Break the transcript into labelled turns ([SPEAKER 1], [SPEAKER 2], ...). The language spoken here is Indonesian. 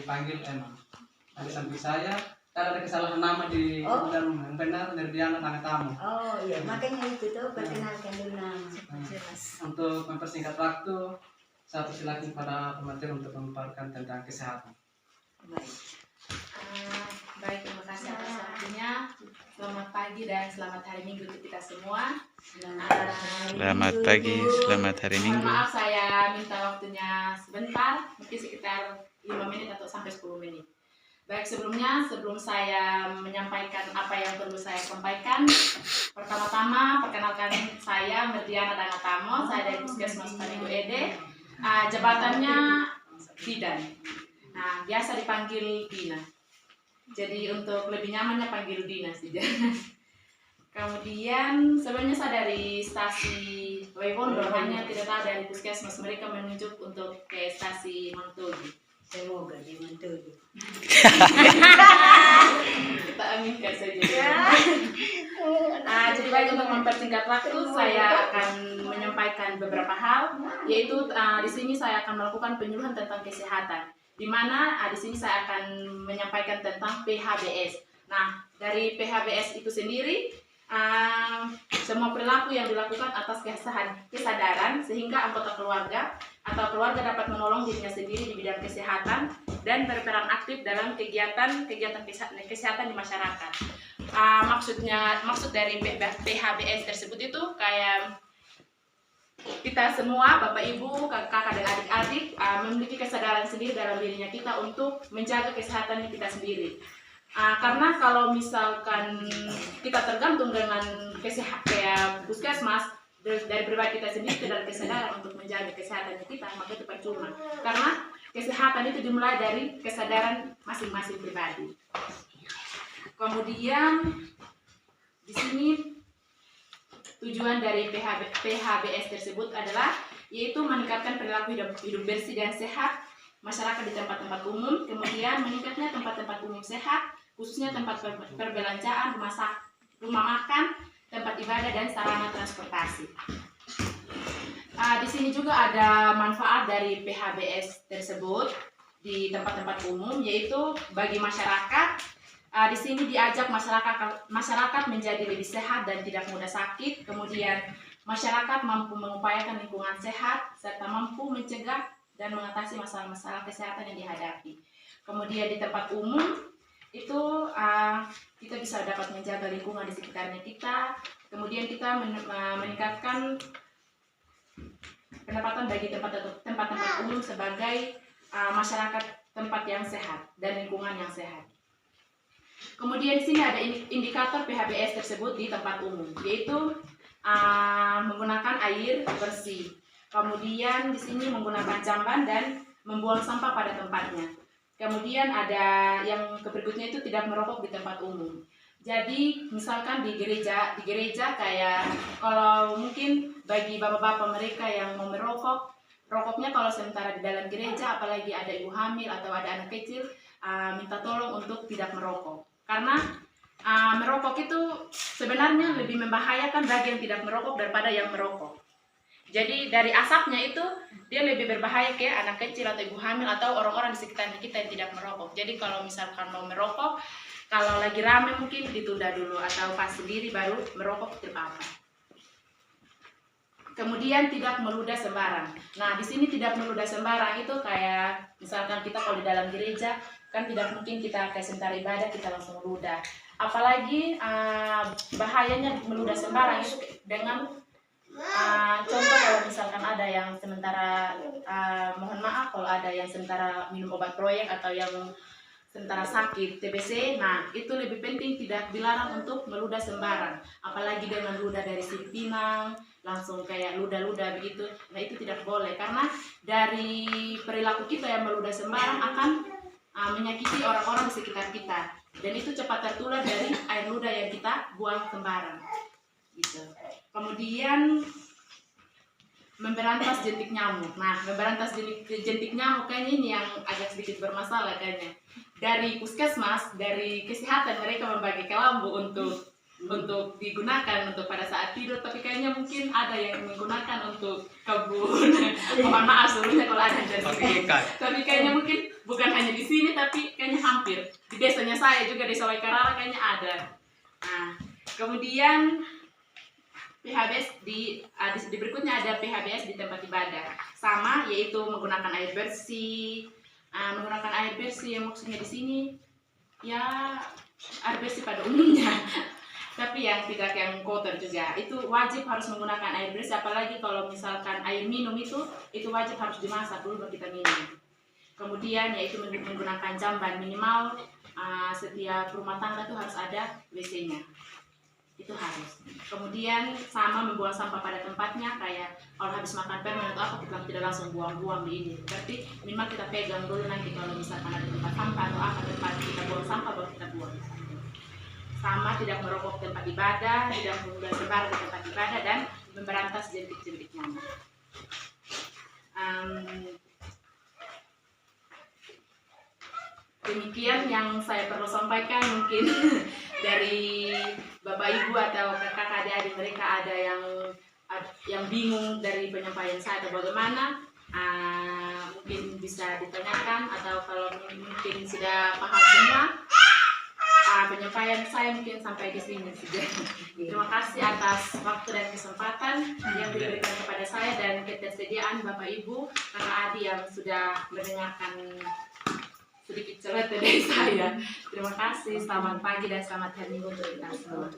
[SPEAKER 1] dipanggil emang. Ada samping saya, kalau ada kesalahan nama di dan yang benar Nerdiana tanda tamu.
[SPEAKER 2] Oh iya, makanya itu tuh perkenalkan dulu nama.
[SPEAKER 1] Untuk mempersingkat waktu, saya persilakan pada pemateri untuk memaparkan tentang kesehatan.
[SPEAKER 3] Baik. Baik, terima kasih atas waktunya. Selamat pagi dan selamat hari Minggu untuk kita semua.
[SPEAKER 4] Selamat pagi, selamat hari Minggu.
[SPEAKER 3] Maaf saya minta waktunya sebentar, mungkin sekitar 5 menit atau sampai 10 menit. Baik, sebelum saya menyampaikan apa yang perlu saya sampaikan, pertama-tama perkenalkan saya Merdiana Dangatamo, saya dari Puskesmas Panigo Ede. Jabatannya bidan. Nah, biasa dipanggil Dina. Jadi untuk lebih nyamannya panggil Dina saja. Kemudian sebenarnya saya dari stasi Waibondo, hanya tidak tahu dari Puskesmas mereka menunjuk untuk ke stasi Montogi.
[SPEAKER 2] Semoga di Montogi.
[SPEAKER 3] Kita aminkan saja. Jadi baik, untuk mempersingkat waktu, saya akan menyampaikan beberapa hal, yaitu di sini saya akan melakukan penyuluhan tentang kesehatan, di mana di sini saya akan menyampaikan tentang PHBS. Nah, dari PHBS itu sendiri, semua perilaku yang dilakukan atas kesadaran sehingga anggota keluarga atau keluarga dapat menolong dirinya sendiri di bidang kesehatan dan berperan aktif dalam kegiatan kesehatan di masyarakat. Maksud dari PHBS tersebut itu kayak kita semua, Bapak Ibu, kakak dan adik-adik memiliki kesadaran sendiri dalam dirinya kita untuk menjaga kesehatan kita sendiri. Karena kalau misalkan kita tergantung dengan kayak puskesmas, dari pribadi kita sendiri tidak ada kesadaran untuk menjaga kesehatan kita, maka itu percuma. Karena kesehatan itu dimulai dari kesadaran masing-masing pribadi. Kemudian di sini tujuan dari PHBS tersebut adalah yaitu meningkatkan perilaku hidup bersih dan sehat masyarakat di tempat-tempat umum, kemudian meningkatnya tempat-tempat umum sehat, khususnya tempat perbelanjaan, rumah makan, tempat ibadah, dan sarana transportasi. Di sini juga ada manfaat dari PHBS tersebut di tempat-tempat umum, yaitu bagi masyarakat. Di sini diajak masyarakat menjadi lebih sehat dan tidak mudah sakit. Kemudian masyarakat mampu mengupayakan lingkungan sehat serta mampu mencegah dan mengatasi masalah-masalah kesehatan yang dihadapi. Kemudian di tempat umum itu kita bisa dapat menjaga lingkungan di sekitarnya kita. Kemudian kita meningkatkan pendapatan bagi tempat-tempat umum sebagai masyarakat tempat yang sehat dan lingkungan yang sehat. Kemudian di sini ada indikator PHBS tersebut di tempat umum, yaitu menggunakan air bersih. Kemudian di sini menggunakan jamban dan membuang sampah pada tempatnya. Kemudian ada yang berikutnya itu tidak merokok di tempat umum. Jadi misalkan di gereja kayak kalau mungkin bagi bapak-bapak mereka yang mau merokok, rokoknya kalau sementara di dalam gereja, apalagi ada ibu hamil atau ada anak kecil, minta tolong untuk tidak merokok. Karena merokok itu sebenarnya lebih membahayakan bagi yang tidak merokok daripada yang merokok. Jadi dari asapnya itu dia lebih berbahaya ke anak kecil atau ibu hamil atau orang-orang di sekitar kita yang tidak merokok. Jadi kalau misalkan mau merokok, kalau lagi rame mungkin ditunda dulu atau pas sendiri baru merokok tidak apa. Kemudian tidak meludah sembarang. Nah, di sini tidak meludah sembarang itu kayak misalkan kita kalau di dalam gereja kan tidak mungkin kita kayak sebentar ibadah kita langsung meludah. Apalagi bahayanya meludah sembarang itu dengan contoh kalau misalkan ada yang sementara mohon maaf kalau ada yang sementara minum obat proyek atau yang sementara sakit TBC, nah itu lebih penting tidak dilarang untuk meludah sembarang, apalagi dengan ludah dari sirip pinang langsung kayak ludah-ludah begitu. Nah itu tidak boleh karena dari perilaku kita yang meludah sembarang akan menyakiti orang-orang di sekitar kita dan itu cepat tertular dari air ludah yang kita buang sembarang gitu. Kemudian memberantas jentik nyamuk. Nah, memberantas jentik nyamuk kayaknya ini yang agak sedikit bermasalah kayaknya. Dari puskesmas, dari kesehatan mereka membagi kelambu untuk untuk digunakan untuk pada saat tidur, tapi kayaknya mungkin ada yang menggunakan untuk kebun. Mohon maaf sebelumnya kalau ada yang jadi. Tapi kayaknya mungkin bukan hanya di sini, tapi kayaknya hampir di desanya saya juga, desa Waikarara kayaknya ada. Nah, kemudian PHBS di berikutnya ada PHBS di tempat ibadah, sama yaitu menggunakan air bersih. Menggunakan air bersih yang maksudnya di sini ya air bersih pada umumnya. Tapi yang tidak yang kotor juga, itu wajib harus menggunakan air bersih, apalagi kalau misalkan air minum itu wajib harus dimasak dulu baru kita minum. Kemudian yaitu menggunakan jamban minimal, setiap rumah tangga itu harus ada WC-nya, itu harus. Kemudian sama membuang sampah pada tempatnya, kayak kalau habis makan permen atau apa kita tidak langsung buang-buang di ini. Berarti minimal kita pegang dulu, nanti kalau misalkan ada tempat sampah atau apa tempat kita buang sampah baru kita buang. Sama tidak merokok tempat ibadah, tidak mengundang sebar di tempat ibadah, dan memberantas jentik-jentik nyamuk. Demikian yang saya perlu sampaikan. Mungkin dari Bapak Ibu atau kakak adik-adik mereka ada yang bingung dari penyampaian saya atau bagaimana, mungkin bisa ditanyakan, atau kalau mungkin sudah paham semua penyampaian saya mungkin sampai di sini saja. Terima kasih atas waktu dan kesempatan yang diberikan kepada saya dan ketersediaan Bapak Ibu, kakak adik yang sudah mendengarkan sedikit cerita dari saya. Terima kasih, selamat pagi dan selamat hari Minggu untuk kita semua.